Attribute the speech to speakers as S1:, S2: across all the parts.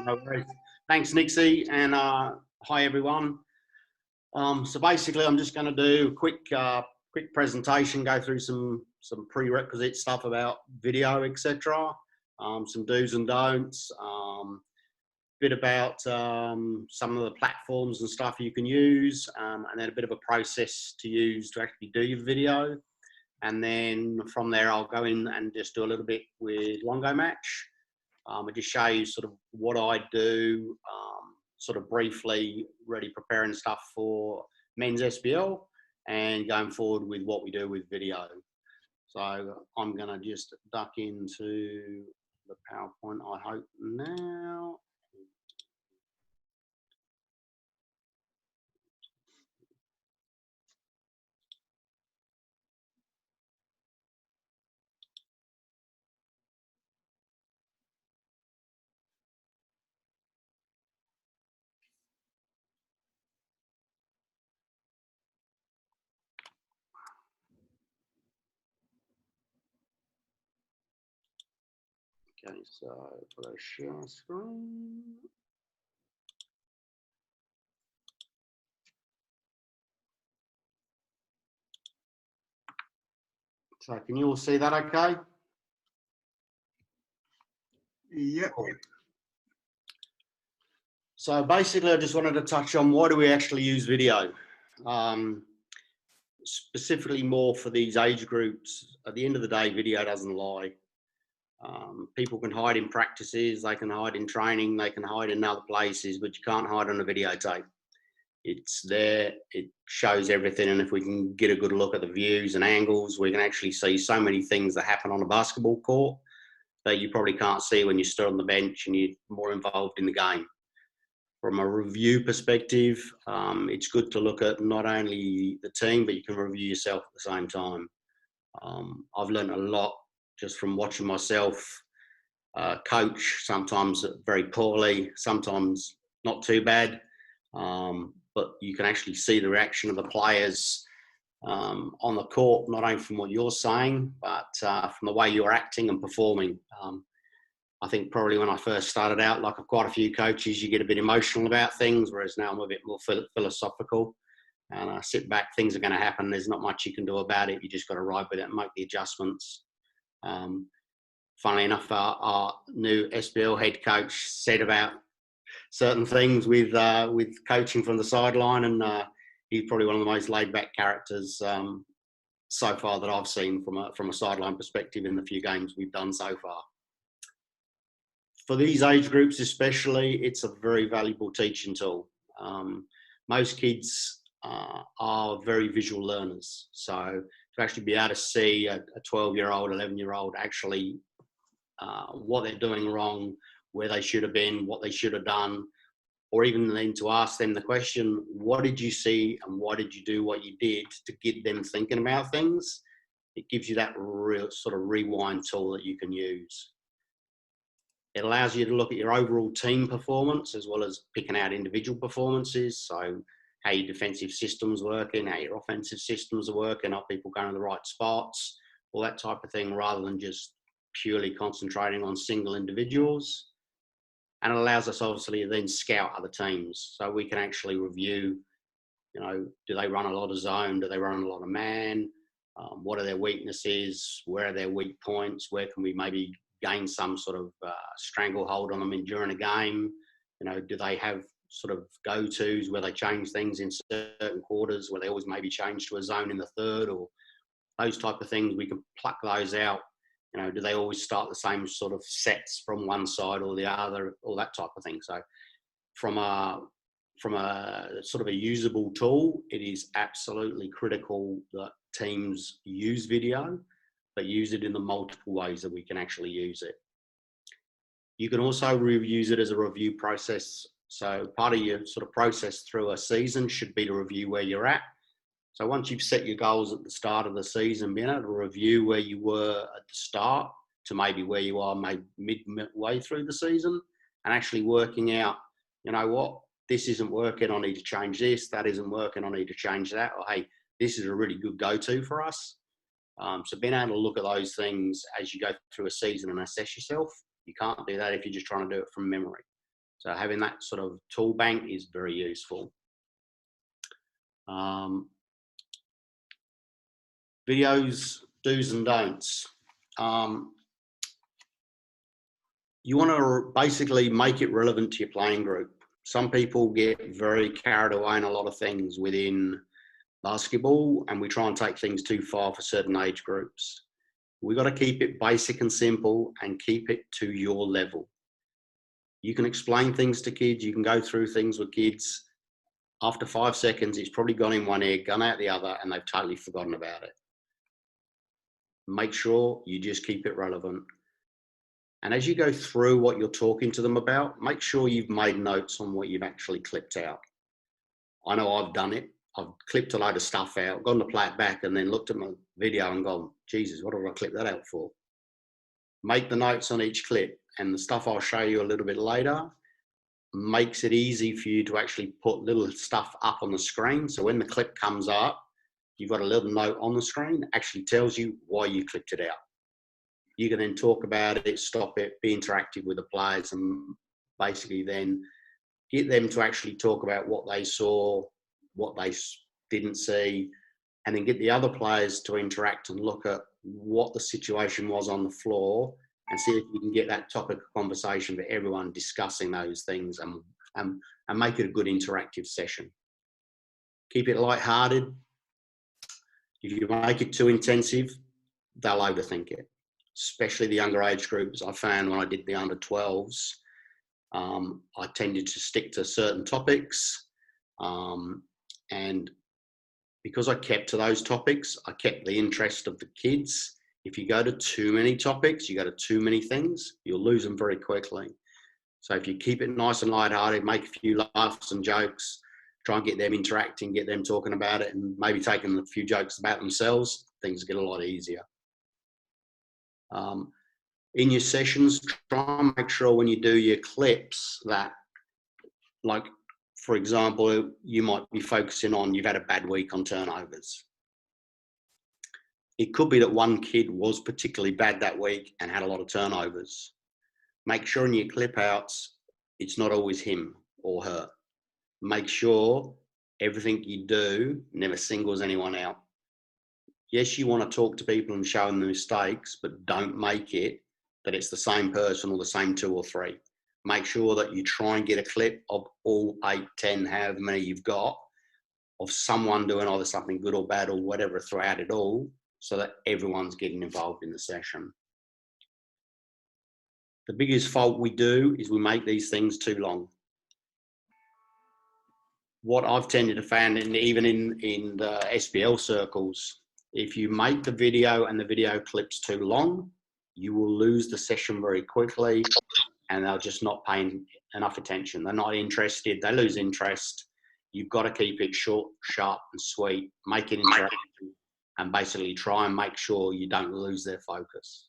S1: No worries. Thanks, Nixie, and hi everyone. So basically, I'm just going to do a quick presentation, go through some prerequisite stuff about video, etc. Some do's and don'ts. Bit about some of the platforms and stuff you can use, and then a bit of a process to use to actually do your video. And then from there, I'll go in and just do a little bit with Longo Match. I just show you sort of what I do, sort of briefly, really preparing stuff for men's SBL and going forward with what we do with video. So I'm going to just duck into the PowerPoint, I hope now. Okay, so put a share screen. So can you all see that okay?
S2: Yep.
S1: Cool. So basically, I just wanted to touch on why do we actually use video? Specifically more for these age groups. At the end of the day, video doesn't lie. People can hide in practices, they can hide in training, they can hide in other places, but you can't hide on a videotape. It's there, it shows everything, and if we can get a good look at the views and angles, we can actually see so many things that happen on a basketball court that you probably can't see when you stood on the bench and you're more involved in the game. From a review perspective, it's good to look at not only the team, but you can review yourself at the same time. I've learned a lot just from watching myself coach, sometimes very poorly, sometimes not too bad. But you can actually see the reaction of the players on the court, not only from what you're saying, but from the way you're acting and performing. I think probably when I first started out, like quite a few coaches, you get a bit emotional about things, whereas now I'm a bit more philosophical. And I sit back, things are going to happen. There's not much you can do about it. You just got to ride with it and make the adjustments. Funnily enough, our new SBL head coach said about certain things with coaching from the sideline, and he's probably one of the most laid-back characters so far that I've seen from a sideline perspective in the few games we've done so far. For these age groups especially, it's a very valuable teaching tool. Most kids are very visual learners, so to actually be able to see a 12-year-old, 11-year-old actually what they're doing wrong, where they should have been, what they should have done, or even then to ask them the question, what did you see and why did you do what you did, to get them thinking about things. It gives you that real sort of rewind tool that you can use. It allows you to look at your overall team performance as well as picking out individual performances. So how your defensive system's working, how your offensive systems are working, are people going to the right spots, all that type of thing, rather than just purely concentrating on single individuals. And it allows us obviously to then scout other teams. So we can actually review, you know, do they run a lot of zone? Do they run a lot of man? What are their weaknesses? Where are their weak points? Where can we maybe gain some sort of stranglehold on them during a game? You know, do they have sort of go-tos where they change things in certain quarters, where they always maybe change to a zone in the third, or those type of things? We can pluck those out. You know, do they always start the same sort of sets from one side or the other, all that type of thing. So from a sort of a usable tool, it is absolutely critical that teams use video, but use it in the multiple ways that we can actually use it. You can also use it as a review process. So part of your sort of process through a season should be to review where you're at. So once you've set your goals at the start of the season, being able to review where you were at the start to maybe where you are maybe midway through the season, and actually working out, you know what, this isn't working, I need to change this, that isn't working, I need to change that, or hey, this is a really good go-to for us. So being able to look at those things as you go through a season and assess yourself. You can't do that if you're just trying to do it from memory. So having that sort of tool bank is very useful. Videos, do's and don'ts. You want to basically make it relevant to your playing group. Some people get very carried away in a lot of things within basketball, and we try and take things too far for certain age groups. We've got to keep it basic and simple and keep it to your level. You can explain things to kids, you can go through things with kids. After 5 seconds, it's probably gone in one ear, gone out the other, and they've totally forgotten about it. Make sure you just keep it relevant. And as you go through what you're talking to them about, make sure you've made notes on what you've actually clipped out. I know I've done it. I've clipped a load of stuff out, gone to play it back, and then looked at my video and gone, Jesus, what did I clip that out for? Make the notes on each clip, and the stuff I'll show you a little bit later makes it easy for you to actually put little stuff up on the screen. So when the clip comes up, you've got a little note on the screen that actually tells you why you clipped it out. You can then talk about it, stop it, be interactive with the players, and basically then get them to actually talk about what they saw, what they didn't see, and then get the other players to interact and look at what the situation was on the floor and see if you can get that topic of conversation for everyone discussing those things and make it a good interactive session. Keep it lighthearted. If you make it too intensive, they'll overthink it, especially the younger age groups. I found when I did the under 12s, I tended to stick to certain topics, and because I kept to those topics, I kept the interest of the kids. If you go to too many topics, you go to too many things, you'll lose them very quickly. So if you keep it nice and lighthearted, make a few laughs and jokes, try and get them interacting, get them talking about it, and maybe taking a few jokes about themselves, things get a lot easier. In your sessions, try and make sure when you do your clips that, like, for example, you might be focusing on you've had a bad week on turnovers. It could be that one kid was particularly bad that week and had a lot of turnovers. Make sure in your clip outs, it's not always him or her. Make sure everything you do never singles anyone out. Yes, you want to talk to people and show them the mistakes, but don't make it that it's the same person or the same 2 or 3. Make sure that you try and get a clip of all 8, 10, however many you've got, of someone doing either something good or bad or whatever throughout it all, so that everyone's getting involved in the session. The biggest fault we do is we make these things too long. What I've tended to find, and even in the SBL circles, if you make the video and the video clips too long, you will lose the session very quickly, and they're just not paying enough attention. They're not interested, they lose interest. You've got to keep it short, sharp and sweet, make it interactive, and basically try and make sure you don't lose their focus.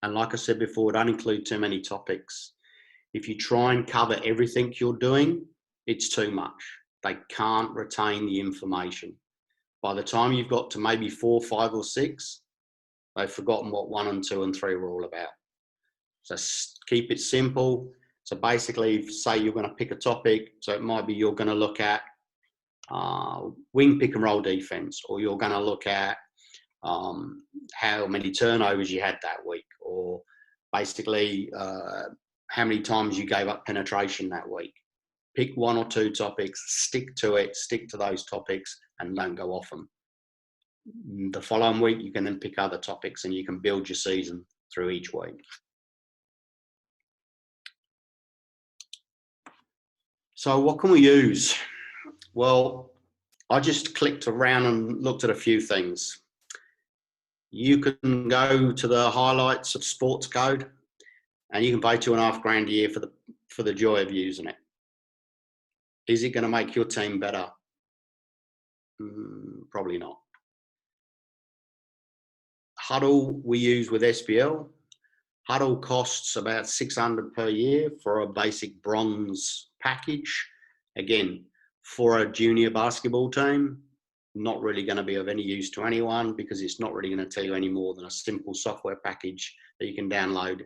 S1: And like I said before, don't include too many topics. If you try and cover everything you're doing, it's too much. They can't retain the information. By the time you've got to maybe 4, 5 or 6, they've forgotten what 1 and 2 and 3 were all about. So keep it simple. So basically, say you're going to pick a topic, so it might be you're going to look at wing pick and roll defense, or you're going to look at how many turnovers you had that week, or basically how many times you gave up penetration that week. Pick 1 or 2 topics, stick to it, stick to those topics, and don't go off them. The following week, you can then pick other topics and you can build your season through each week. So what can we use? Well, I just clicked around and looked at a few things. You can go to the highlights of sports code and you can pay $2.5 grand a year for the joy of using it. Is it going to make your team better? Probably not. Huddle we use with SBL. Huddle costs about $600 per year for a basic bronze package. Again, for a junior basketball team, not really going to be of any use to anyone because it's not really going to tell you any more than a simple software package that you can download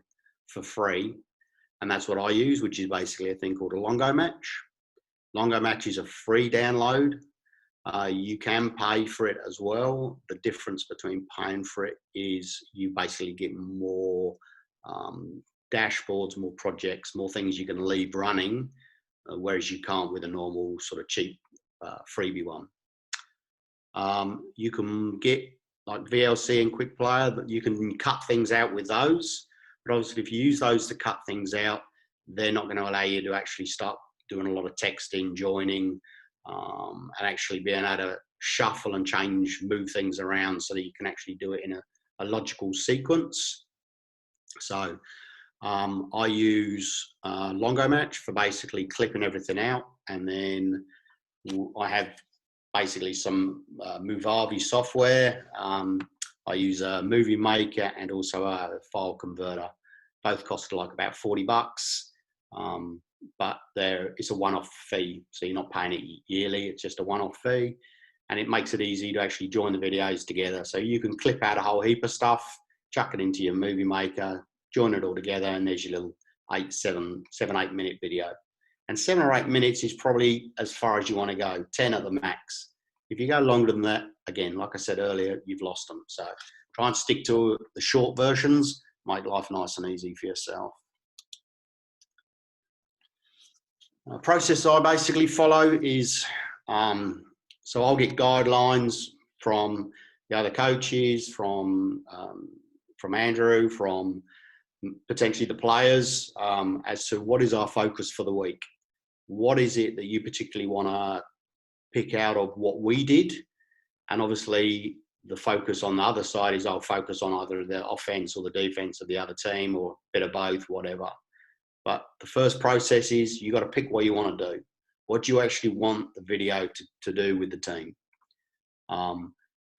S1: for free. and that's what I use, which is basically a thing called a Longo Match. Longo Match is a free download. You can pay for it as well. The difference between paying for it is you basically get more dashboards, more projects, more things you can leave running, whereas you can't with a normal sort of cheap freebie one. You can get like VLC and Quick Player, but you can cut things out with those. But obviously, if you use those to cut things out, they're not going to allow you to actually start doing a lot of texting, joining, and actually being able to shuffle and change, move things around so that you can actually do it in a logical sequence. So I use Longo Match for basically clipping everything out, and then I have basically some Movavi software. I use a Movie Maker and also a file converter. Both cost like about $40, but it's a one-off fee, so you're not paying it yearly. It's just a one-off fee, and it makes it easy to actually join the videos together. So you can clip out a whole heap of stuff, chuck it into your Movie Maker, join it all together, and there's your little 7-8 minute video. And 7 or 8 minutes is probably as far as you want to go, 10 at the max. If you go longer than that, again, like I said earlier, you've lost them. So try and stick to the short versions, make life nice and easy for yourself. The process I basically follow is, so I'll get guidelines from the other coaches, from Andrew, from potentially the players, as to what is our focus for the week. What is it that you particularly want to pick out of what we did? And obviously the focus on the other side is I'll focus on either the offense or the defense of the other team, or a bit of both, whatever. But the first process is you got to pick what you want to do. What do you actually want the video to do with the team?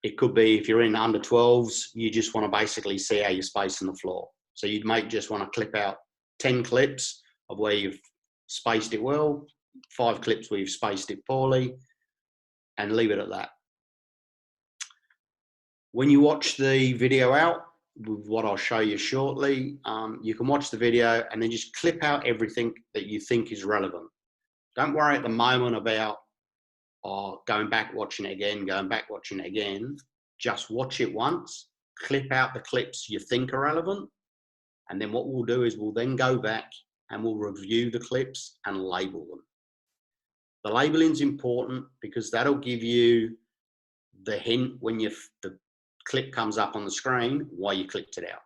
S1: It could be, if you're in under 12s, you just want to basically see how you're spacing the floor. So you might just want to clip out 10 clips of where you've spaced it well, 5 clips where you've spaced it poorly, and leave it at that. When you watch the video out, with what I'll show you shortly, you can watch the video and then just clip out everything that you think is relevant. Don't worry at the moment about going back, watching it again, going back, watching it again. Just watch it once, clip out the clips you think are relevant, and then what we'll do is we'll then go back and we'll review the clips and label them. The labeling is important because that'll give you the hint when the clip comes up on the screen why you clipped it out.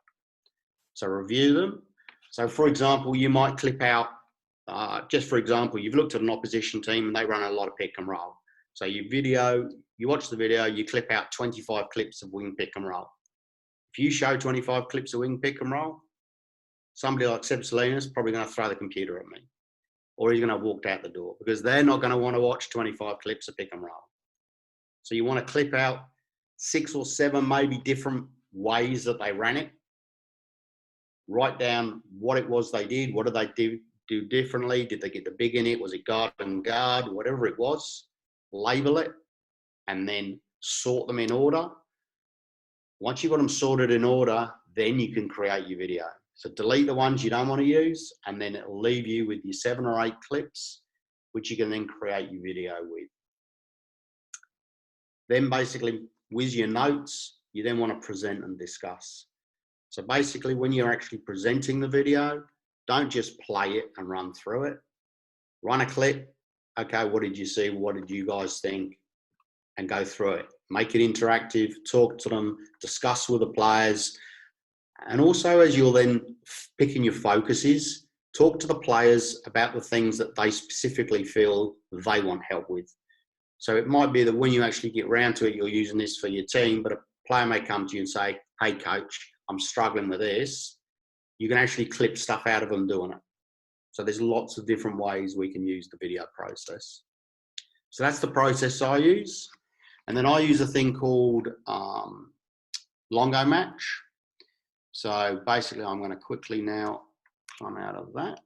S1: So review them. So for example, you might clip out, just for example, you've looked at an opposition team and they run a lot of pick and roll. So you watch the video, you clip out 25 clips of wing pick and roll. If you show 25 clips of wing pick and roll, somebody like Seb Salinas is probably going to throw the computer at me, or he's going to have walked out the door, because they're not going to want to watch 25 clips of pick and roll. So you want to clip out 6 or 7 maybe different ways that they ran it. Write down what it was they did. What did they do differently? Did they get the big in it? Was it guard and guard? Whatever it was, label it, and then sort them in order. Once you've got them sorted in order, then you can create your video. So delete the ones you don't want to use, and then it'll leave you with your 7 or 8 clips, which you can then create your video with. Then basically, with your notes, you then want to present and discuss. So basically, when you're actually presenting the video, don't just play it and run through it. Run a clip. Okay, what did you see? What did you guys think? And go through it. Make it interactive, talk to them, discuss with the players. And also, as you're then picking your focuses, talk to the players about the things that they specifically feel they want help with. So it might be that when you actually get around to it, you're using this for your team, but a player may come to you and say, hey coach, I'm struggling with this. You can actually clip stuff out of them doing it. So there's lots of different ways we can use the video process. So that's the process I use. And then I use a thing called Longo Match. So basically I'm going to quickly now come out of that.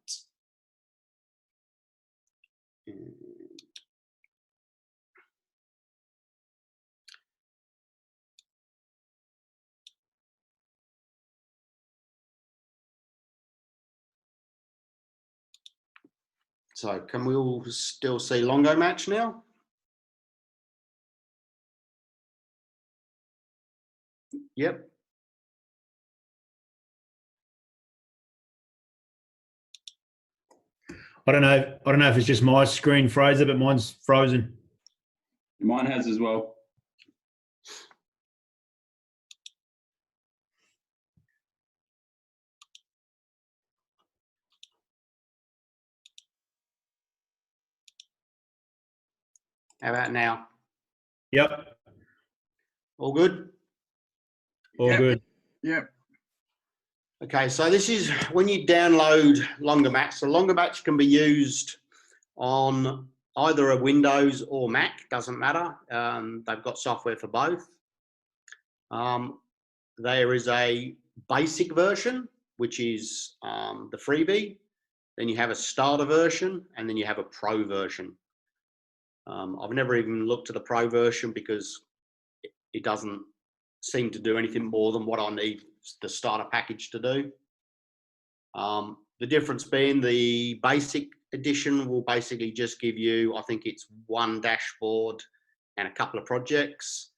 S1: So can we all still see Longo Match now? Yep.
S2: I don't know if it's just my screen, Fraser, but mine's frozen.
S3: Mine has as well.
S1: How about now?
S2: Yep.
S1: All good?
S2: All
S3: Yep.
S2: good.
S3: Yep.
S1: Okay, so this is when you download Longo Match. So Longo Match can be used on either a Windows or Mac, doesn't matter. They've got software for both. There is a basic version, which is the freebie. Then you have a starter version, and then you have a pro version. I've never even looked at the pro version because it doesn't seem to do anything more than what I need the starter package to do. The difference being the basic edition will basically just give you, I think it's one dashboard and a couple of projects,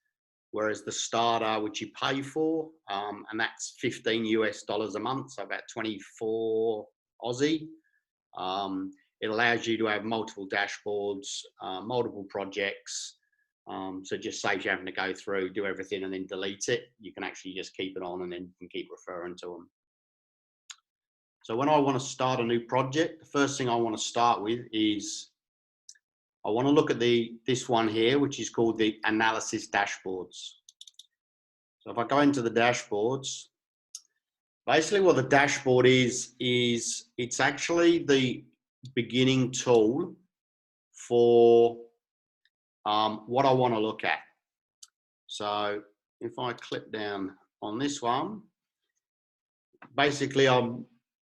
S1: whereas the starter, which you pay for, and that's $15 US a month, so about 24 Aussie. It allows you to have multiple dashboards, multiple projects. So it just saves you having to go through, do everything and then delete it. You can actually just keep it on and then you can keep referring to them. So when I want to start a new project, the first thing I want to start with is I want to look at this one here, which is called the analysis dashboards. So if I go into the dashboards, basically what the dashboard is it's actually the beginning tool for what I want to look at. So if I click down on this one, basically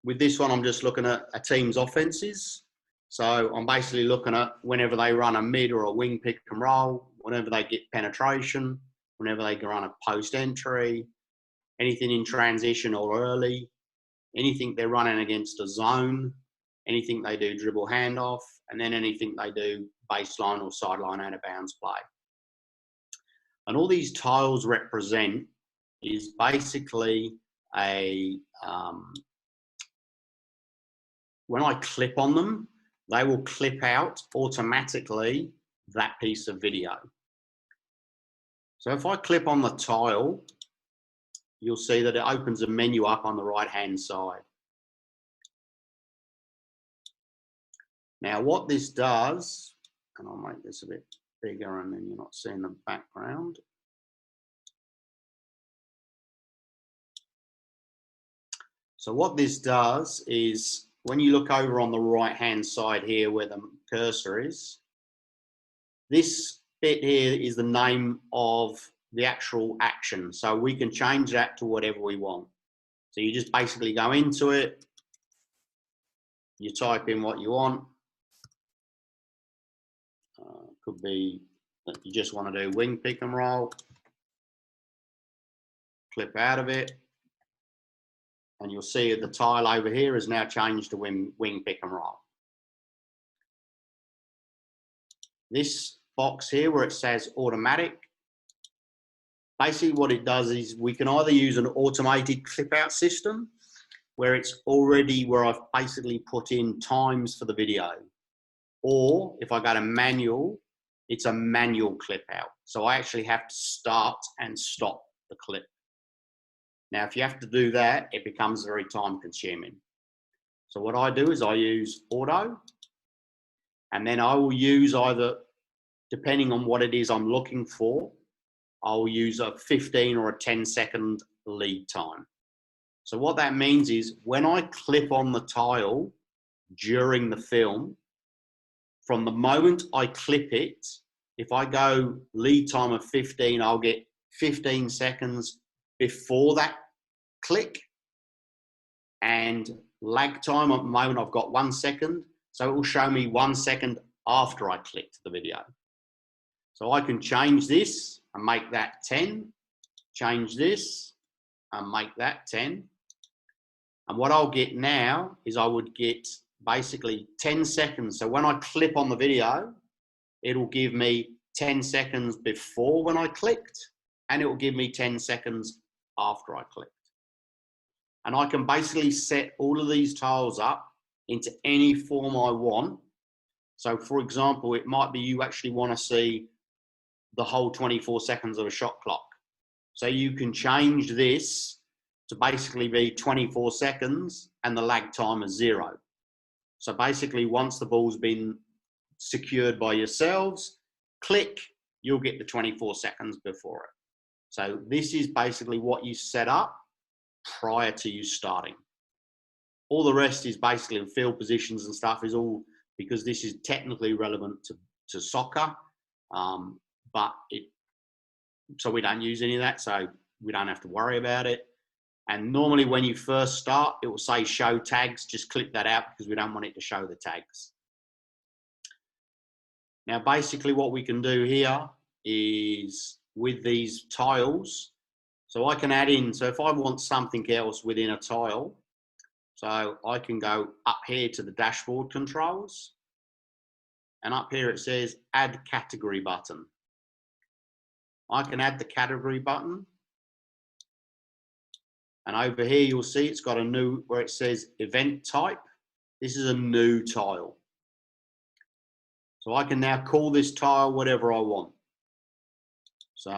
S1: with this one I'm just looking at a team's offenses. So I'm basically looking at whenever they run a mid or a wing pick and roll, whenever they get penetration, whenever they run a post entry, anything in transition or early, anything they're running against a zone, anything they do dribble handoff, and then anything they do baseline or sideline out of bounds play. And all these tiles represent is basically when I clip on them, they will clip out automatically that piece of video. So if I clip on the tile, you'll see that it opens a menu up on the right-hand side. Now what this does, and I'll make this a bit bigger and then you're not seeing the background. So what this does is when you look over on the right-hand side here where the cursor is, this bit here is the name of the actual action. So we can change that to whatever we want. So you just basically go into it, you type in what you want. Could be that you just want to do wing pick and roll, clip out of it, and you'll see the tile over here is now changed to wing pick and roll. This box here where it says automatic, basically what it does is we can either use an automated clip out system where it's already where I've basically put in times for the video, or if I go to manual, it's a manual clip out. So I actually have to start and stop the clip. Now, if you have to do that, it becomes very time consuming. So what I do is I use auto, and then I will use either, depending on what it is I'm looking for, I'll use a 15 or a 10-second lead time. So what that means is when I clip on the tile during the film, from the moment I clip it, if I go lead time of 15, I'll get 15 seconds before that click, and lag time at the moment I've got 1 second, so it will show me 1 second after I clicked the video. So I can change this and make that 10, change this and make that 10, and what I'll get now is I would get basically 10 seconds. So when I clip on the video, it'll give me 10 seconds before when I clicked, and it will give me 10 seconds after I clicked. And I can basically set all of these tiles up into any form I want. So for example, it might be you actually want to see the whole 24 seconds of a shot clock. So you can change this to basically be 24 seconds and the lag time is 0. So basically once the ball's been secured by yourselves, click, you'll get the 24 seconds before it. So this is basically what you set up prior to you starting. All the rest is basically field positions and stuff is all because this is technically relevant to soccer, so we don't use any of that, so we don't have to worry about it. And normally when you first start, it will say show tags. Just click that out because we don't want it to show the tags. Now, basically what we can do here is with these tiles, so I can add in, so if I want something else within a tile, so I can go up here to the dashboard controls, and up here it says add category button. I can add the category button, and over here you'll see it's got a new, where it says event type. This is a new tile. So I can now call this tile whatever I want. So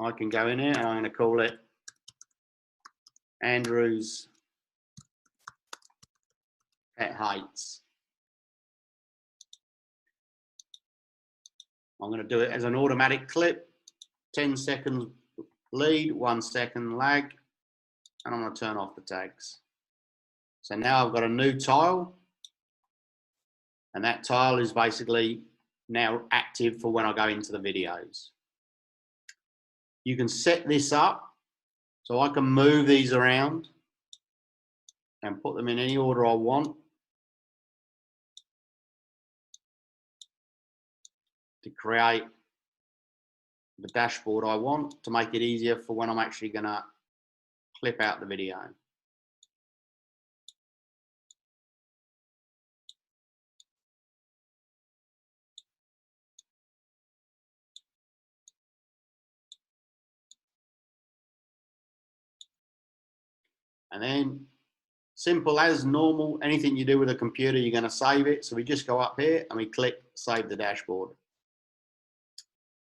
S1: I can go in here and I'm going to call it Andrew's Pet Hates. I'm going to do it as an automatic clip, 10 seconds lead, 1 second lag, and I'm going to turn off the tags. So now I've got a new tile, and that tile is basically now active for when I go into the videos. You can set this up, so I can move these around and put them in any order I want to create the dashboard I want to make it easier for when I'm actually going to clip out the video. And then simple as normal, anything you do with a computer, you're going to save it. So we just go up here and we click save the dashboard.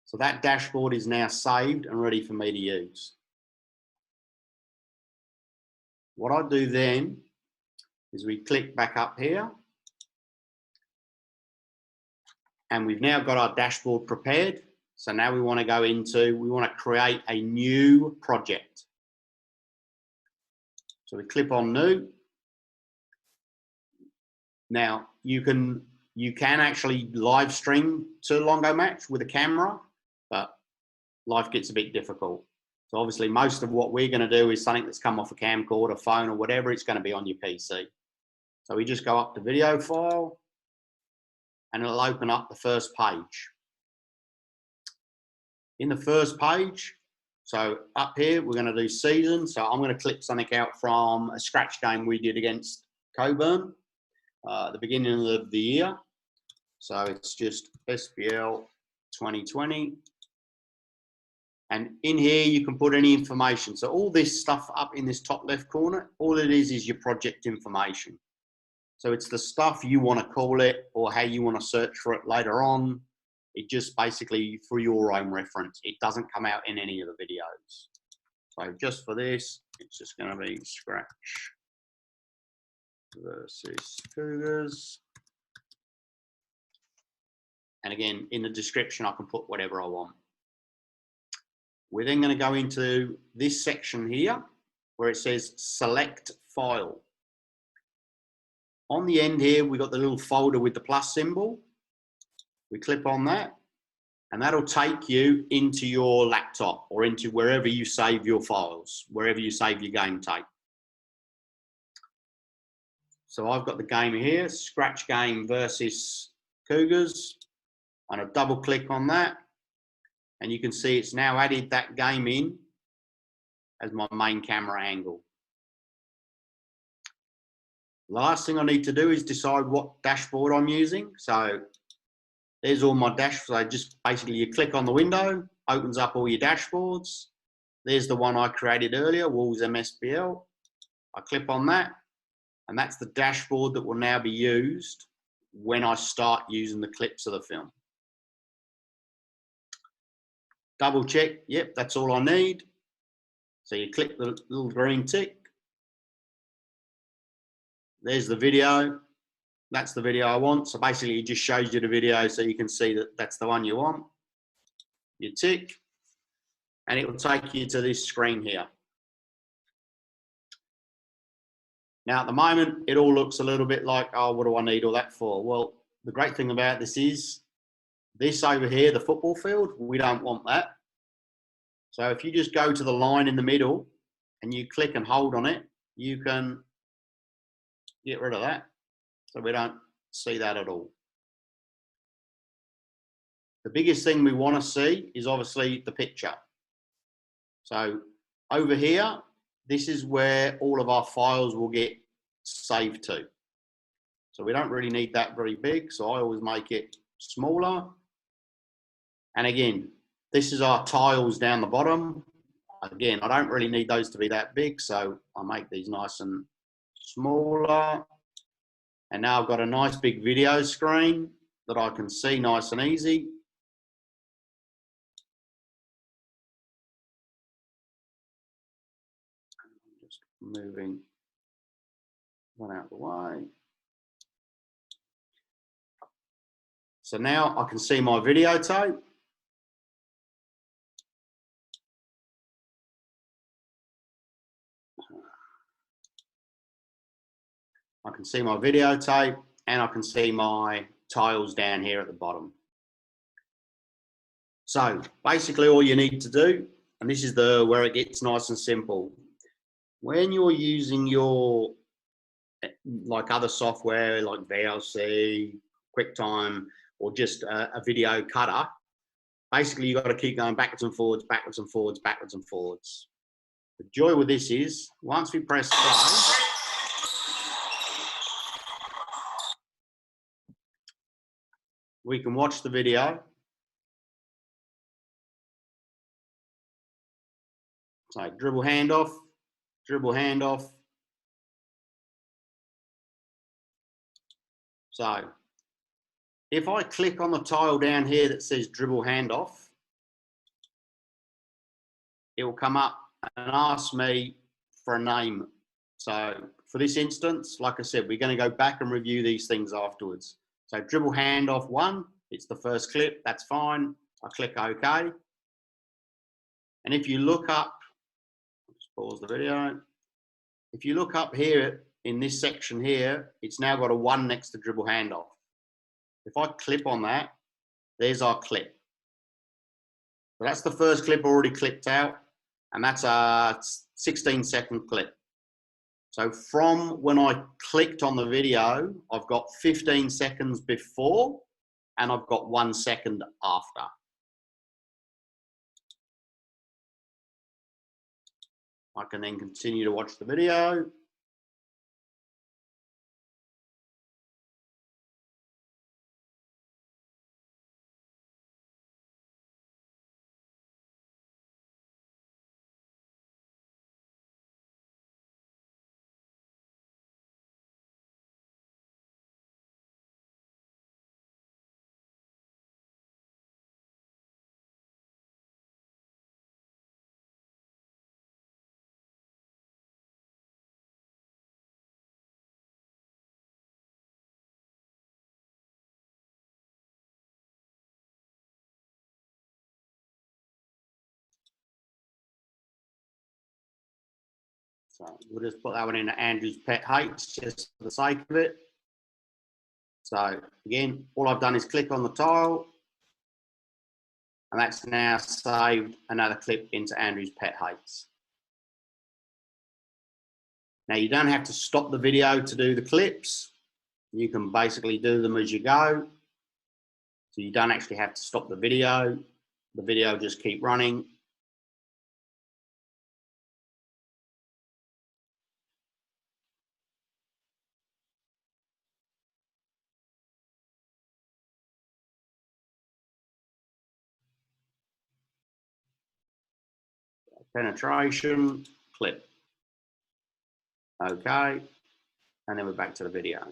S1: So that dashboard is now saved and ready for me to use. What I do then is we click back up here, and we've now got our dashboard prepared. So now we want to go into, we want to create a new project. So we click on new. Now you can actually live stream to Longo Match with a camera, but life gets a bit difficult. So obviously most of what we're going to do is something that's come off a camcorder, phone or whatever, it's going to be on your PC. So we just go up to video file and it'll open up the first page. In the first page, so up here, we're going to do season. So I'm going to clip something out from a scratch game we did against Coburn at the beginning of the year. So it's just SBL 2020. And in here, you can put any information. So all this stuff up in this top left corner, all it is your project information. So it's the stuff you want to call it or how you want to search for it later on. It just basically for your own reference. It doesn't come out in any of the videos. So just for this, it's just going to be Scratch versus Cougars. And again, in the description, I can put whatever I want. We're then going to go into this section here where it says select file. On the end here, we've got the little folder with the plus symbol. We click on that and that'll take you into your laptop or into wherever you save your files, wherever you save your game tape. So I've got the game here, Scratch Game versus Cougars, and I double click on that and you can see it's now added that game in as my main camera angle. Last thing I need to do is decide what dashboard I'm using. So there's all my dashboards. So just basically you click on the window, opens up all your dashboards. There's the one I created earlier, Wolves MSBL. I click on that, and that's the dashboard that will now be used when I start using the clips of the film. Double check, yep, that's all I need. So you click the little green tick. There's the video. That's the video I want. So basically it just shows you the video so you can see that that's the one you want. You tick, and it will take you to this screen here. Now at the moment, it all looks a little bit like, oh, what do I need all that for? Well, the great thing about this is, this over here, the football field, we don't want that. So if you just go to the line in the middle and you click and hold on it, you can get rid of that. So we don't see that at all. The biggest thing we want to see is obviously the picture. So over here, this is where all of our files will get saved to. So we don't really need that very big. So I always make it smaller. And again, this is our tiles down the bottom. Again, I don't really need those to be that big. So I make these nice and smaller. And now I've got a nice big video screen that I can see nice and easy. Just moving one out of the way. So now I can see my videotape. I can see my videotape, and I can see my tiles down here at the bottom. So basically all you need to do, and this is where it gets nice and simple. When you're using your, like other software like VLC, QuickTime, or just a video cutter, basically you've got to keep going backwards and forwards, backwards and forwards, backwards and forwards. The joy with this is, once we press play, we can watch the video. So dribble handoff, dribble handoff. So if I click on the tile down here that says dribble handoff, it will come up and ask me for a name. So for this instance, like I said, we're going to go back and review these things afterwards. So dribble handoff 1, it's the first clip, that's fine. I click OK. And if you look up, just pause the video. If you look up here in this section here, it's now got a 1 next to dribble handoff. If I clip on that, there's our clip. So that's the first clip already clipped out, and that's a 16-second clip. So from when I clicked on the video, I've got 15 seconds before, and I've got 1 second after. I can then continue to watch the video. So we'll just put that one into Andrew's pet hates just for the sake of it. So again, all I've done is click on the tile, and that's now saved another clip into Andrew's pet hates. Now you don't have to stop the video to do the clips. You can basically do them as you go. So you don't actually have to stop the video. The video just keep running. penetration, clip. Okay, and then we're back to the video.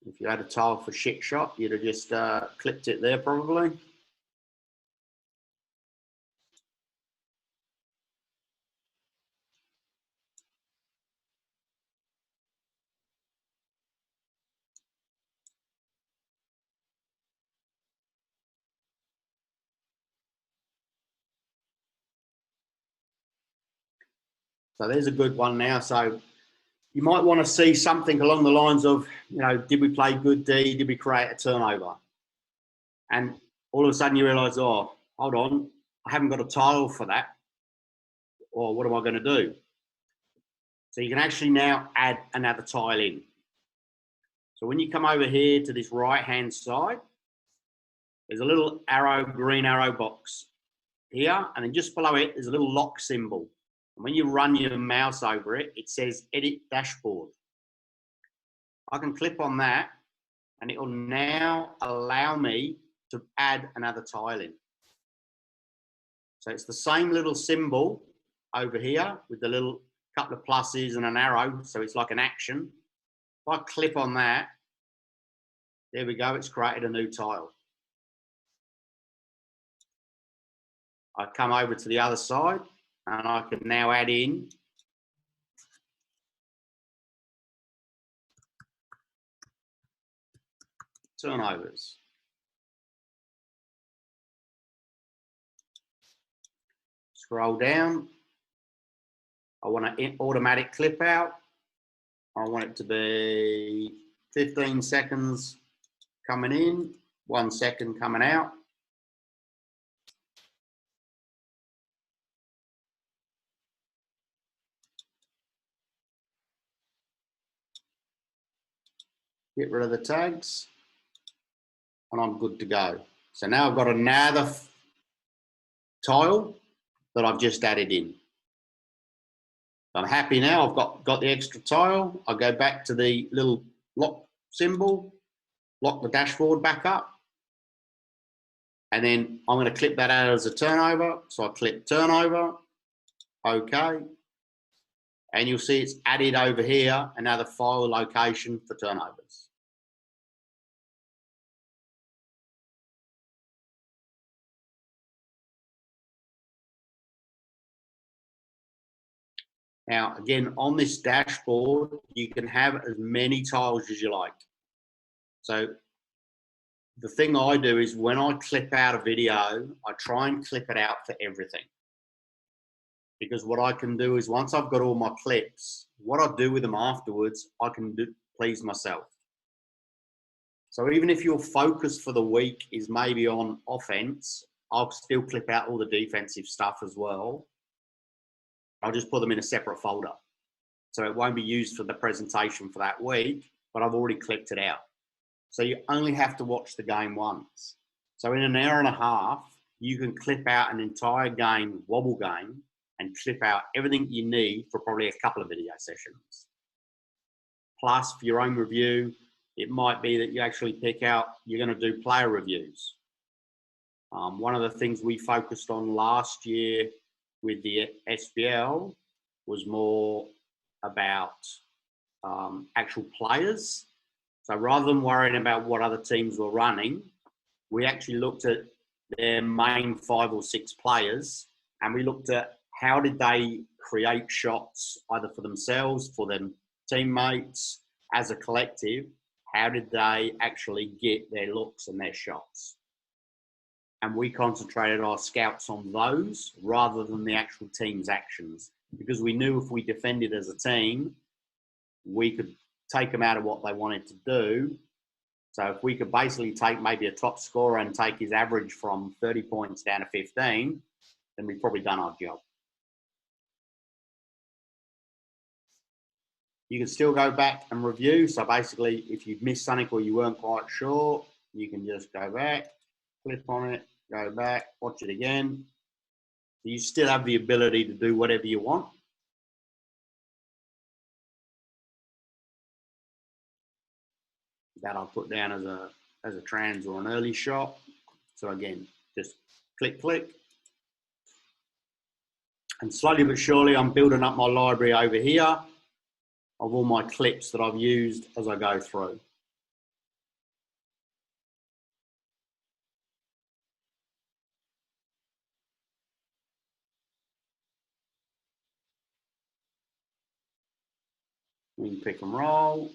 S1: If you had a tile for shit shot, you'd have just clipped it there probably. So there's a good one now. So you might want to see something along the lines of, you know, did we play good D? Did we create a turnover? And all of a sudden you realise, oh, hold on, I haven't got a tile for that. Or what am I going to do? So you can actually now add another tile in. So when you come over here to this right-hand side, there's a little arrow, green arrow box here, and then just below it, there's a little lock symbol. And when you run your mouse over it, it says Edit Dashboard. I can click on that, and it will now allow me to add another tile in. So it's the same little symbol over here with the little couple of pluses and an arrow, so it's like an action. If I click on that, there we go, it's created a new tile. I come over to the other side, and I can now add in turnovers. Scroll down. I want an automatic clip out. I want it to be 15 seconds coming in, 1 second coming out. Get rid of the tags, and I'm good to go. So now I've got another tile that I've just added in. I'm happy now, I've got the extra tile. I go back to the little lock symbol, lock the dashboard back up, and then I'm going to clip that out as a turnover. So I click turnover, okay, and you'll see it's added over here, another file location for turnovers. Now, again, on this dashboard, you can have as many tiles as you like. So the thing I do is when I clip out a video, I try and clip it out for everything. Because what I can do is once I've got all my clips, what I do with them afterwards, I can please myself. So even if your focus for the week is maybe on offense, I'll still clip out all the defensive stuff as well. I'll just put them in a separate folder. So it won't be used for the presentation for that week, but I've already clipped it out. So you only have to watch the game once. So in an hour and a half, you can clip out an entire game, wobble game, and clip out everything you need for probably a couple of video sessions. Plus, for your own review, it might be that you actually pick out, you're going to do player reviews. One of the things we focused on last year with the SBL was more about actual players. So rather than worrying about what other teams were running, we actually looked at their main 5 or 6 players, and we looked at how did they create shots either for themselves, for their teammates, as a collective, how did they actually get their looks and their shots? And we concentrated our scouts on those rather than the actual team's actions, because we knew if we defended as a team, we could take them out of what they wanted to do. So if we could basically take maybe a top scorer and take his average from 30 points down to 15, then we've probably done our job. You can still go back and review. So basically, if you've missed something or you weren't quite sure, you can just go back, click on it, go back, watch it again. You still have the ability to do whatever you want. That I'll put down as a trans or an early shot. So again, just click, click. And slowly but surely, I'm building up my library over here of all my clips that I've used as I go through. We can pick and roll,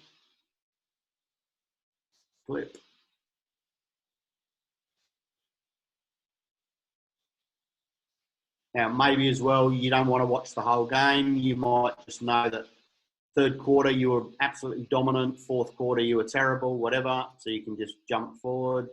S1: clip. Now, maybe as well, you don't want to watch the whole game. You might just know that third quarter you were absolutely dominant, fourth quarter you were terrible, whatever. So you can just jump forward.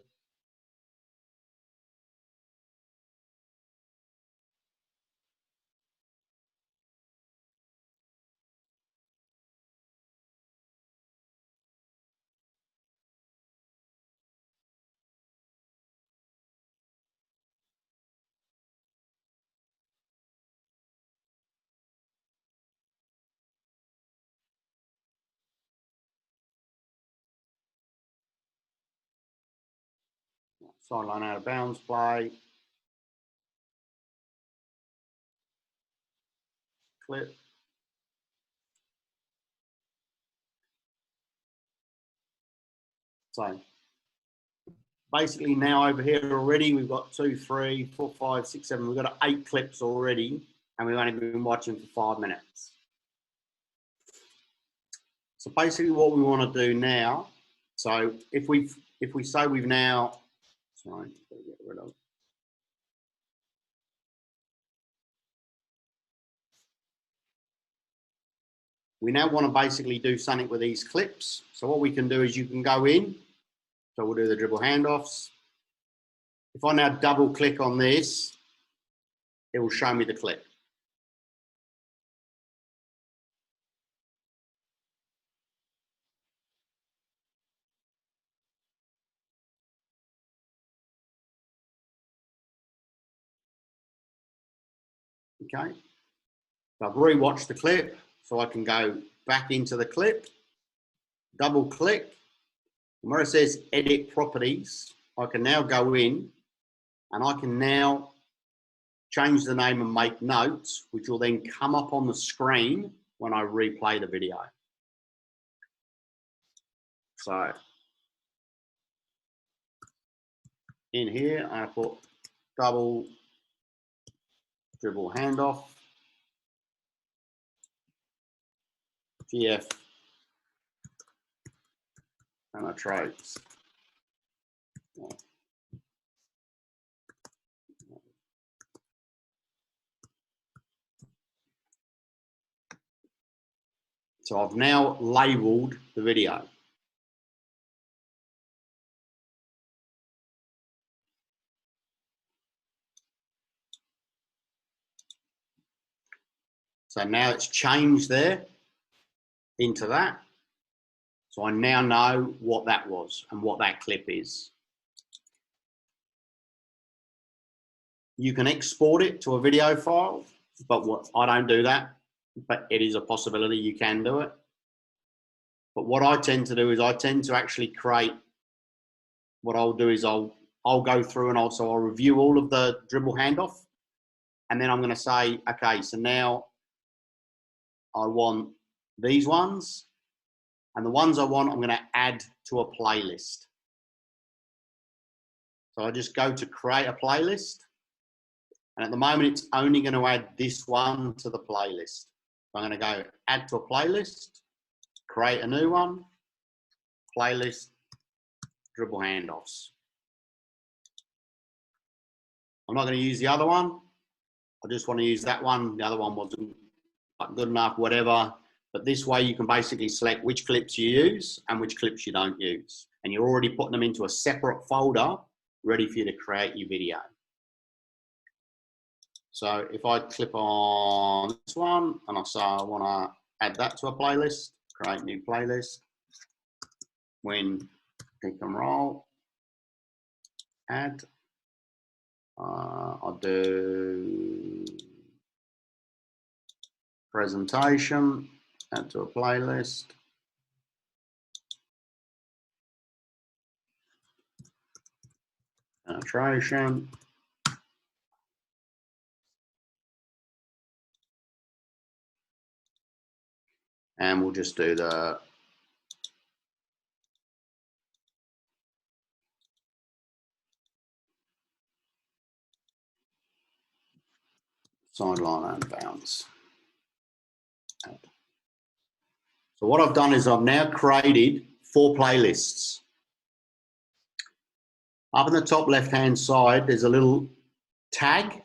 S1: Sideline out of bounds play. Clip. So basically now over here already, we've got 2, 3, 4, 5, 6, 7. We've got 8 clips already, and we've only been watching for 5 minutes. So basically what we want to do now, so if we say we've now, sorry, get rid of. We now want to basically do something with these clips. So what we can do is you can go in. So we'll do the dribble handoffs. If I now double click on this, it will show me the clip. Okay. So I've rewatched the clip, so I can go back into the clip, double click, and where it says edit properties, I can now go in and I can now change the name and make notes, which will then come up on the screen when I replay the video. So in here, I put double dribble handoff, GF, and I trace. So I've now labeled the video. So now it's changed there into that. So I now know what that was and what that clip is. You can export it to a video file, but I don't do that, but it is a possibility you can do it. But what I tend to do is I tend to actually create, what I'll do is I'll go through and I'll review all of the dribble handoff. And then I'm going to say, okay, so now I want these ones. And the ones I want, I'm going to add to a playlist. So I just go to create a playlist. And at the moment, it's only going to add this one to the playlist. So I'm going to go add to a playlist, create a new one, playlist, dribble handoffs. I'm not going to use the other one. I just want to use that one. The other one wasn't good enough, whatever. But this way you can basically select which clips you use and which clips you don't use. And you're already putting them into a separate folder ready for you to create your video. So if I click on this one and I say I want to add that to a playlist, create new playlist, when pick and roll, add, I'll do presentation, add to a playlist. concentration. And we'll just do the sideline and bounce. So what I've done is I've now created 4 playlists. Up in the top left-hand side, there's a little tag.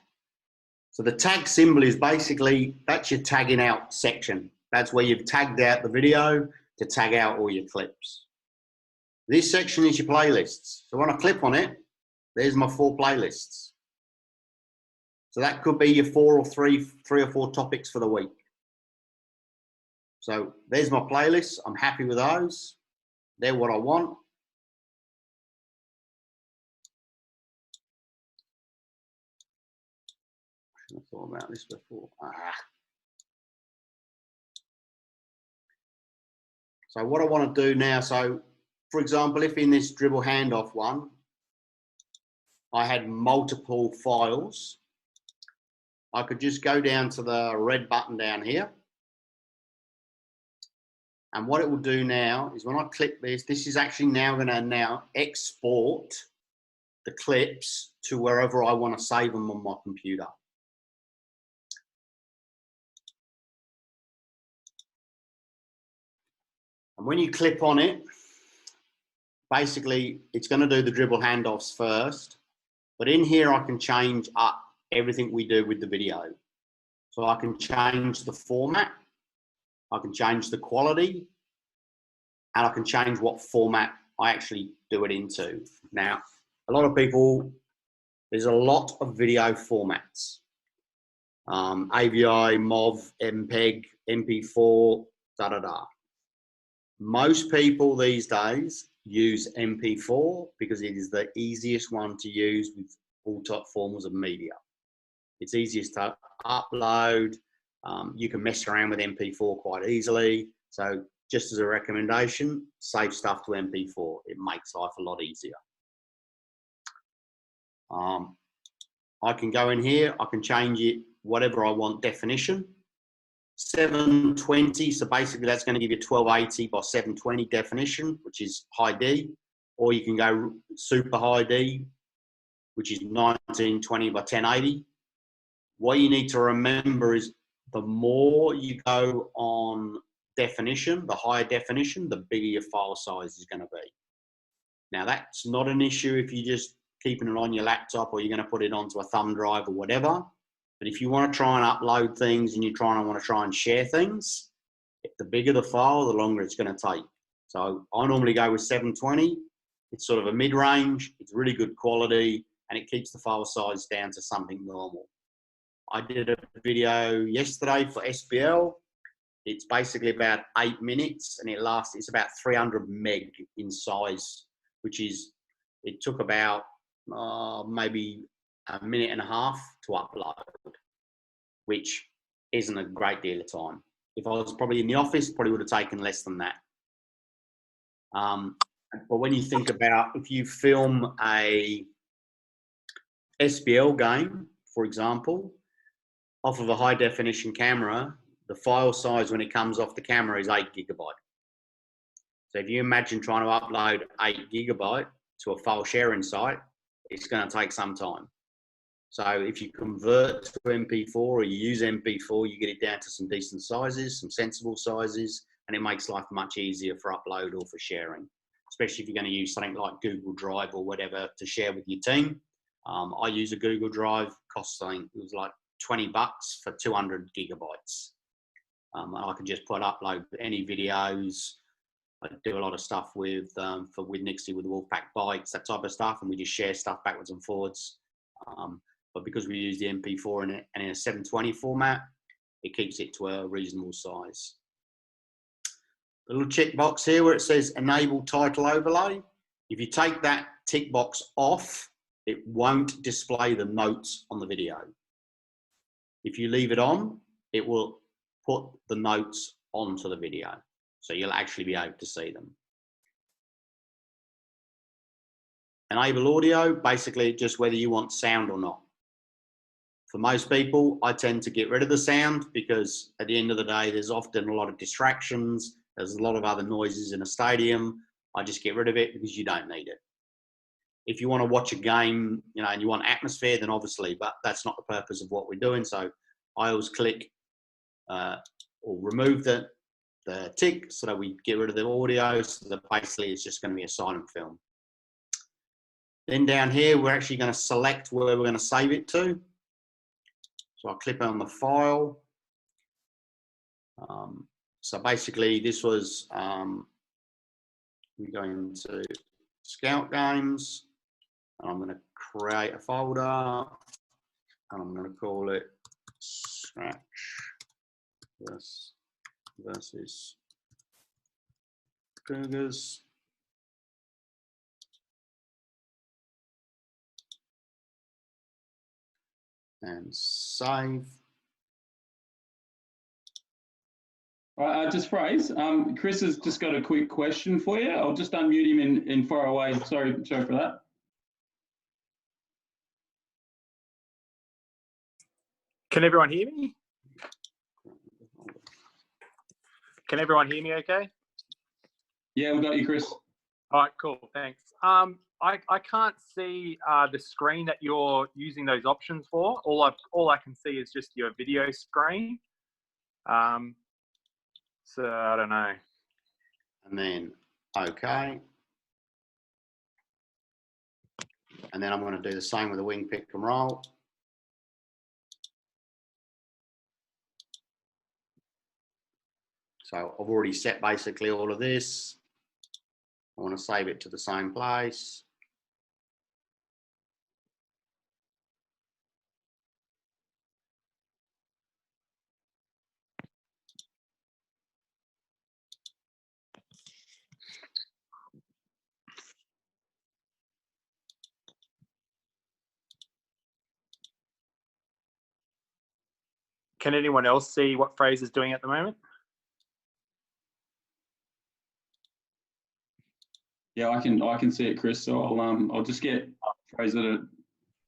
S1: So the tag symbol is basically, that's your tagging out section. That's where you've tagged out the video to tag out all your clips. This section is your playlists. So when I click on it, there's my 4 playlists. So that could be your 3 or 4 topics for the week. So there's my playlist. I'm happy with those. They're what I want. I should have thought about this before. So what I want to do now, so for example, if in this dribble handoff one, I had multiple files, I could just go down to the red button down here. And what it will do now is when I click this, this is actually now going to export the clips to wherever I want to save them on my computer. And when you click on it, basically it's going to do the dribble handoffs first. But in here, I can change up everything we do with the video. So I can change the format, I can change the quality, and I can change what format I actually do it into. Now, a lot of people, there's a lot of video formats. AVI, MOV, MPEG, MP4, da-da-da. Most people these days use MP4 because it is the easiest one to use with all top forms of media. It's easiest to upload. You can mess around with MP4 quite easily. So just as a recommendation, save stuff to MP4. It makes life a lot easier. I can go in here, I can change it whatever I want definition. 720, so basically that's going to give you 1280 by 720 definition, which is high D, or you can go super high D, which is 1920 by 1080. What you need to remember is the more you go on definition, the higher definition, the bigger your file size is going to be. Now that's not an issue if you're just keeping it on your laptop or you're going to put it onto a thumb drive or whatever. But if you want to try and upload things and you want to try and share things, the bigger the file, the longer it's going to take. So I normally go with 720. It's sort of a mid-range, it's really good quality, and it keeps the file size down to something normal. I did a video yesterday for SBL. It's basically about 8 minutes and it's about 300 meg in size, which is, it took about maybe a minute and a half to upload, which isn't a great deal of time. If I was probably in the office, probably would have taken less than that. But when you think about, if you film a SBL game, for example, off of a high definition camera, the file size when it comes off the camera is 8 gigabyte. So if you imagine trying to upload 8 gigabyte to a file sharing site, it's going to take some time. So if you convert to MP4 or you use MP4, you get it down to some decent sizes, some sensible sizes, and it makes life much easier for upload or for sharing, especially if you're going to use something like Google Drive or whatever to share with your team. I use a Google Drive, costs something, it was like $20 for 200 gigabytes. And I can just upload any videos. I do a lot of stuff with Nixie, with the WolfPack bikes, that type of stuff, and we just share stuff backwards and forwards. But because we use the MP4 in it and in a 720 format, it keeps it to a reasonable size. The little check box here where it says enable title overlay. If you take that tick box off, it won't display the notes on the video. If you leave it on, it will put the notes onto the video. So you'll actually be able to see them. enable audio, basically just whether you want sound or not. For most people, I tend to get rid of the sound because at the end of the day, there's often a lot of distractions. There's a lot of other noises in a stadium. I just get rid of it because you don't need it. If you want to watch a game, you know, and you want atmosphere, then obviously, but that's not the purpose of what we're doing. So I always click or remove the tick so that we get rid of the audio. So that basically it's just going to be a silent film. Then down here, we're actually going to select where we're going to save it to. So I'll click on the file. So basically this was, we're going to Scout Games, and I'm going to create a folder, and I'm going to call it Scratch versus Cougars. And save.
S3: All right, just Fraser. Chris has just got a quick question for you. I'll just unmute him in far away. Sorry for that.
S4: Can everyone hear me? Can everyone hear me okay?
S3: Yeah, we got you, Chris.
S4: All right, cool, thanks. I can't see the screen that you're using those options for. All I can see is just your video screen. So I don't know.
S1: And then okay. And then I'm going to do the same with the wing pick and roll. So I've already set basically all of this. I want to save it to the same place.
S4: Can anyone else see what Fraser's doing at the moment?
S3: Yeah, I can see it, Chris. So I'll just get Fraser to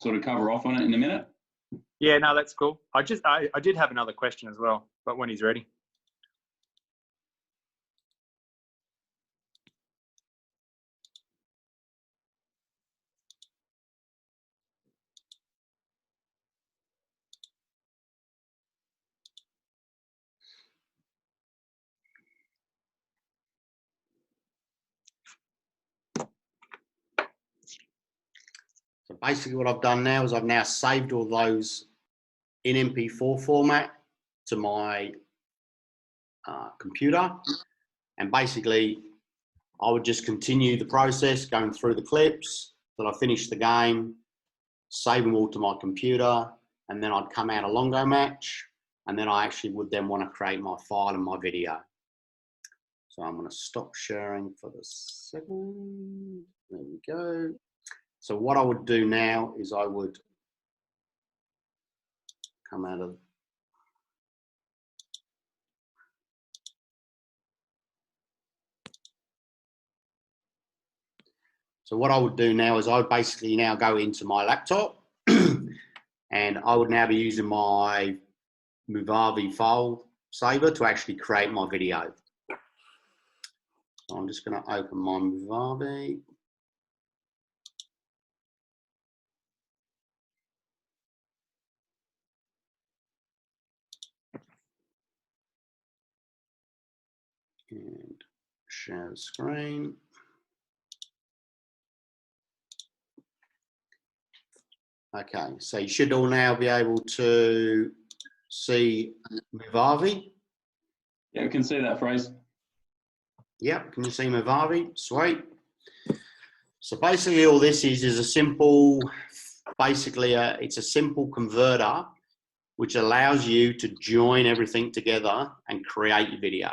S3: sort of cover off on it in a minute.
S4: Yeah, no, that's cool. I did have another question as well, but when he's ready.
S1: So basically what I've done now is I've now saved all those in MP4 format to my computer. And basically I would just continue the process going through the clips till I finish the game, save them all to my computer, and then I'd come out a longo match, and then I actually would then want to create my file and my video. So I'm going to stop sharing for the second. There we go. So what I would do now is I would come out of So what I would do now is I would basically now go into my laptop and I would now be using my Movavi file saver to actually create my video. So I'm just going to open my Movavi. And share the screen. Okay, so you should all now be able to see Movavi.
S3: Yeah, we can see that, Fraser.
S1: Yep, can you see Movavi? Sweet. So basically all this is a simple, it's a simple converter which allows you to join everything together and create your video.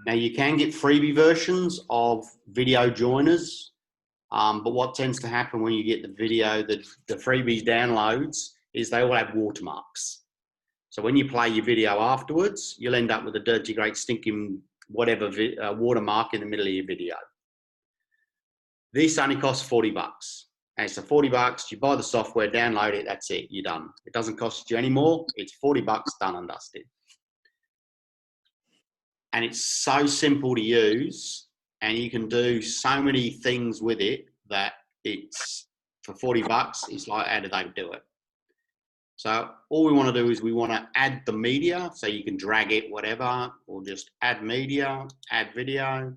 S1: Now you can get freebie versions of video joiners, but what tends to happen when you get the video, the freebies downloads, is they all have watermarks. So when you play your video afterwards, you'll end up with a dirty, great, stinking, whatever watermark in the middle of your video. This only costs $40. And so $40, you buy the software, download it, that's it, you're done. It doesn't cost you any more. It's $40, done and dusted. And it's so simple to use, and you can do so many things with it that it's, for $40, it's like, how do they do it? So all we want to do is we want to add the media, so you can drag it, whatever, or just add media, add video.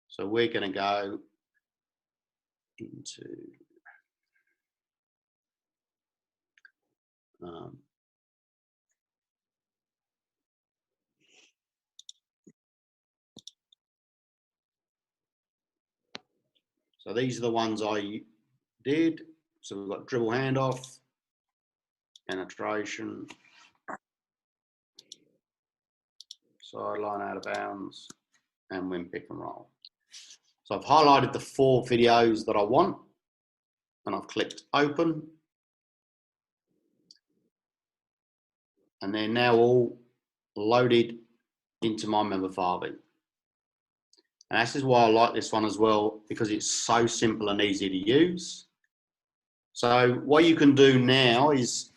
S1: So we're going to go into so these are the ones I did. So we've got dribble handoff, penetration, sideline out of bounds, and win pick and roll. So I've highlighted the 4 videos that I want, and I've clicked open. And they're now all loaded into my member file bin. And this is why I like this one as well, because it's so simple and easy to use. So what you can do now is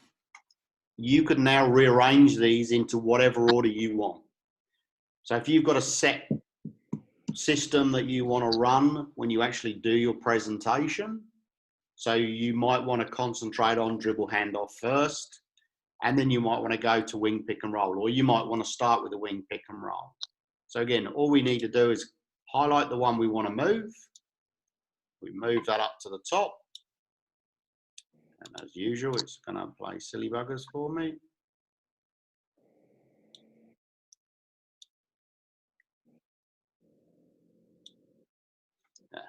S1: you can now rearrange these into whatever order you want. So if you've got a set system that you want to run when you actually do your presentation, so you might want to concentrate on dribble handoff first, and then you might want to go to wing pick and roll, or you might want to start with a wing pick and roll. So again, all we need to do is highlight the one we want to move. We move that up to the top. And as usual, it's going to play silly buggers for me. Yeah.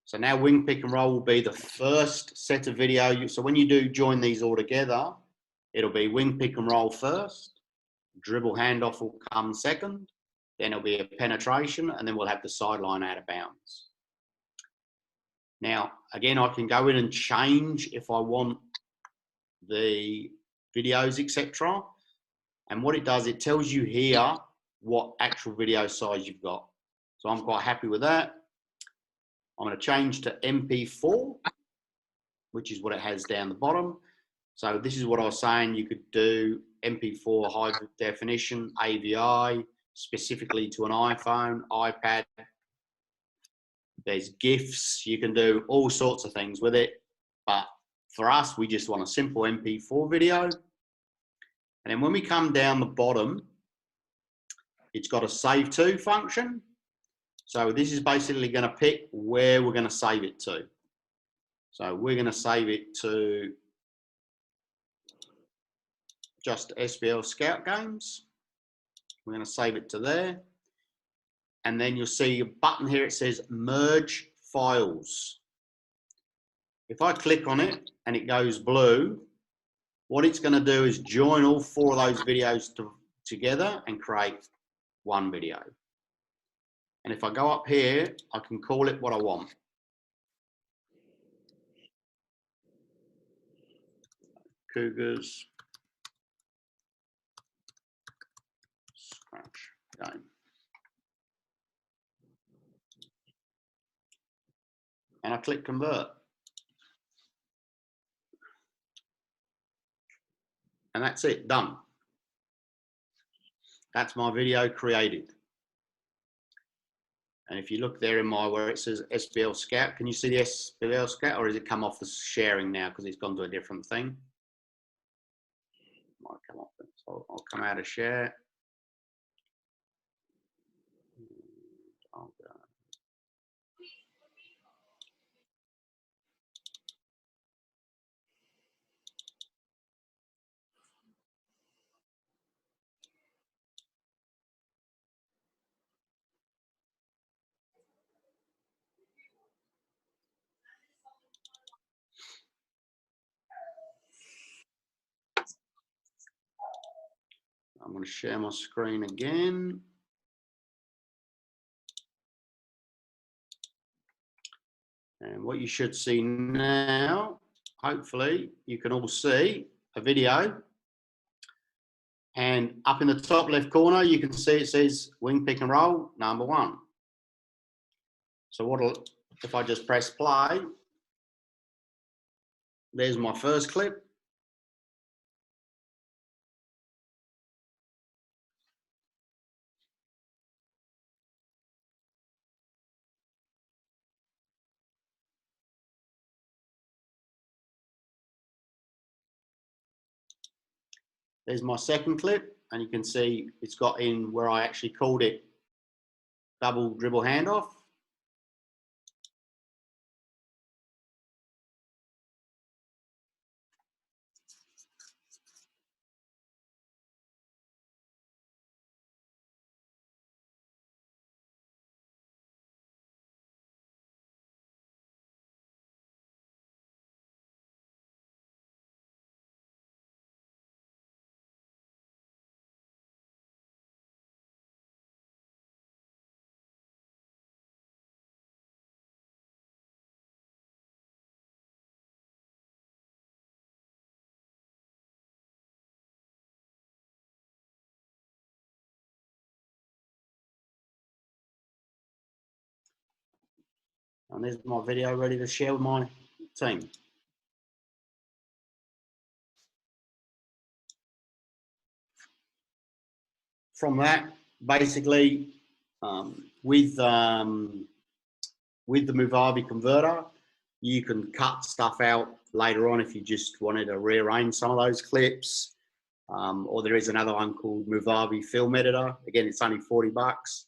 S1: So now wing pick and roll will be the first set of video. So when you do join these all together, it'll be wing pick and roll first, dribble handoff will come second, then it'll be a penetration, and then we'll have the sideline out of bounds. Now, again, I can go in and change if I want the videos, etc. And what it does, it tells you here what actual video size you've got. So I'm quite happy with that. I'm going to change to MP4, which is what it has down the bottom. So this is what I was saying, you could do MP4 high definition, AVI, specifically to an iPhone, iPad. There's GIFs, you can do all sorts of things with it. But for us, we just want a simple MP4 video. And then when we come down the bottom, it's got a save to function. So this is basically going to pick where we're going to save it to. So we're going to save it to just SBL Scout games. We're going to save it to there. And then you'll see a button here, it says merge files. If I click on it and it goes blue, what it's going to do is join all 4 of those videos together and create one video. And if I go up here, I can call it what I want. Cougars scratch game. And I click convert. And that's it, done. That's my video created. And if you look there in my where it says SBL Scout, can you see the SBL Scout, or has it come off the sharing now because it's gone to a different thing? Might come off. So I'll come out of share. I'll go. I'm going to share my screen again. And what you should see now, hopefully, you can all see a video. And up in the top left corner, you can see it says wing pick and roll #1. So if I just press play, there's my first clip. There's my second clip, and you can see it's got in where I actually called it double dribble handoff. And there's my video ready to share with my team. From that, basically, with the Movavi converter, you can cut stuff out later on if you just wanted to rearrange some of those clips. Or there is another one called Movavi Film Editor. Again, it's only $40.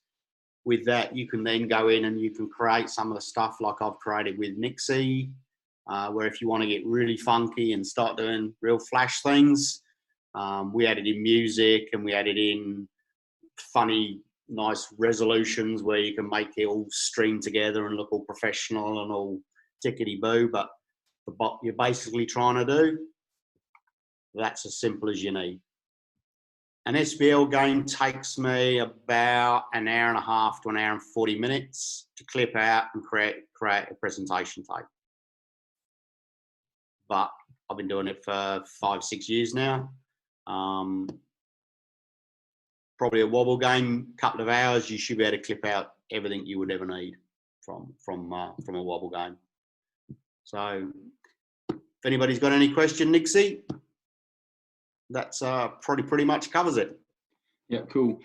S1: With that, you can then go in and you can create some of the stuff like I've created with Nixie, where if you want to get really funky and start doing real flash things, we added in music and we added in funny, nice resolutions where you can make it all stream together and look all professional and all tickety-boo, but what you're basically trying to do, that's as simple as you need. An SBL game takes me about an hour and a half to an hour and 40 minutes to clip out and create a presentation tape. But I've been doing it for 5-6 years now. Probably a wobble game, couple of hours, you should be able to clip out everything you would ever need from a wobble game. So if anybody's got any question, Nixie, that's probably pretty much covers it.
S3: Yeah, cool.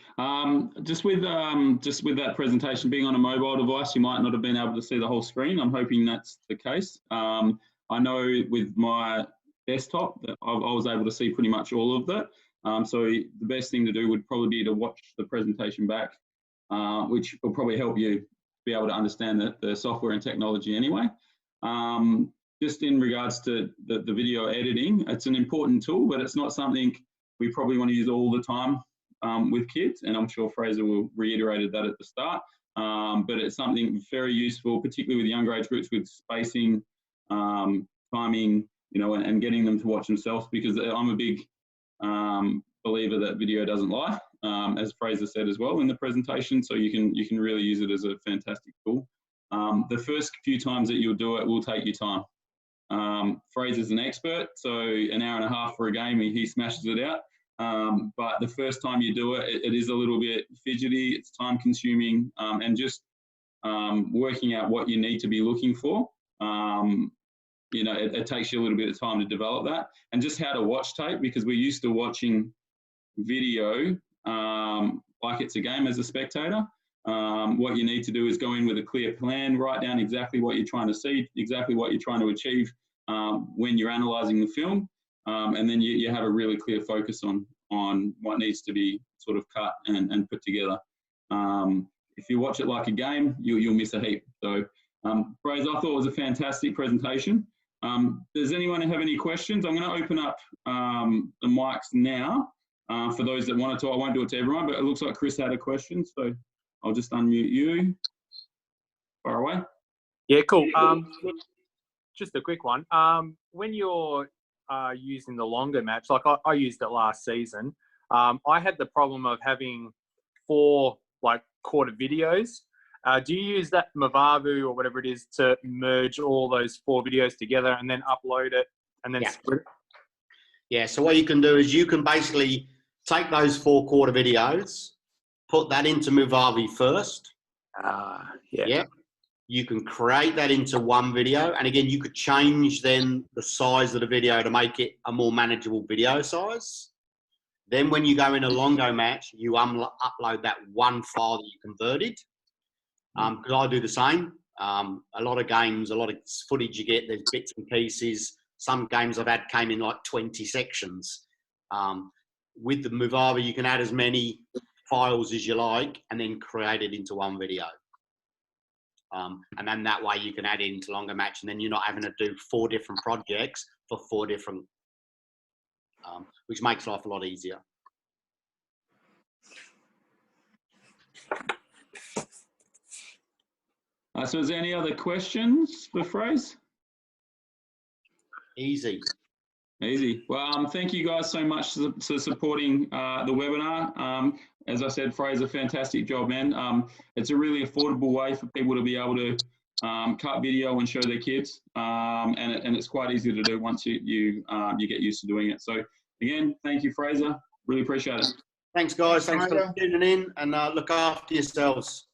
S3: Just with that presentation being on a mobile device, you might not have been able to see the whole screen. I'm hoping that's the case. I know with my desktop that I was able to see pretty much all of that. So the best thing to do would probably be to watch the presentation back, which will probably help you be able to understand the software and technology anyway. Just in regards to the video editing, it's an important tool, but it's not something we probably want to use all the time with kids. And I'm sure Fraser will reiterate that at the start. But it's something very useful, particularly with younger age groups, with spacing, timing, you know, and getting them to watch themselves, because I'm a big believer that video doesn't lie, as Fraser said as well in the presentation. So you can really use it as a fantastic tool. The first few times that you'll do it will take you time. Fraser's an expert, so an hour and a half for a game, he smashes it out. But the first time you do it, it is a little bit fidgety, it's time consuming, and just working out what you need to be looking for. You know, it takes you a little bit of time to develop that, and just how to watch tape, because we're used to watching video like it's a game as a spectator. What you need to do is go in with a clear plan, write down exactly what you're trying to see, exactly what you're trying to achieve when you're analysing the film, and then you have a really clear focus on what needs to be sort of cut and put together. If you watch it like a game, you'll miss a heap. So, Fraser, I thought it was a fantastic presentation. Does anyone have any questions? I'm going to open up the mics now for those that wanted to. I won't do it to everyone, but it looks like Chris had a question, so I'll just unmute you. Far away.
S4: Yeah, cool. Just a quick one. When you're using the longer match, like I used it last season, I had the problem of having 4 quarter videos. Do you use that Movavi or whatever it is to merge all those 4 videos together and then upload it and then split it?
S1: Yeah, so what you can do is you can basically take those 4 quarter videos, put that into Movavi first.
S4: Yeah.
S1: you can create that into one video. And again, you could change then the size of the video to make it a more manageable video size. Then when you go in a longo match, you upload that one file that you converted. Because I do the same. A lot of games, a lot of footage you get, there's bits and pieces. Some games I've had came in like 20 sections. With the Movava, you can add as many files as you like and then create it into one video. And then that way you can add it into longer match, and then you're not having to do 4 different projects for 4 different, which makes life a lot easier.
S3: So is there any other questions for Fraser?
S1: Easy.
S3: Easy. Well, thank you guys so much for supporting the webinar. As I said, Fraser, fantastic job, man. It's a really affordable way for people to be able to cut video and show their kids, and it's quite easy to do once you get used to doing it. So again, thank you, Fraser. Really appreciate it.
S1: Thanks, guys. Thanks for tuning in, and look after yourselves.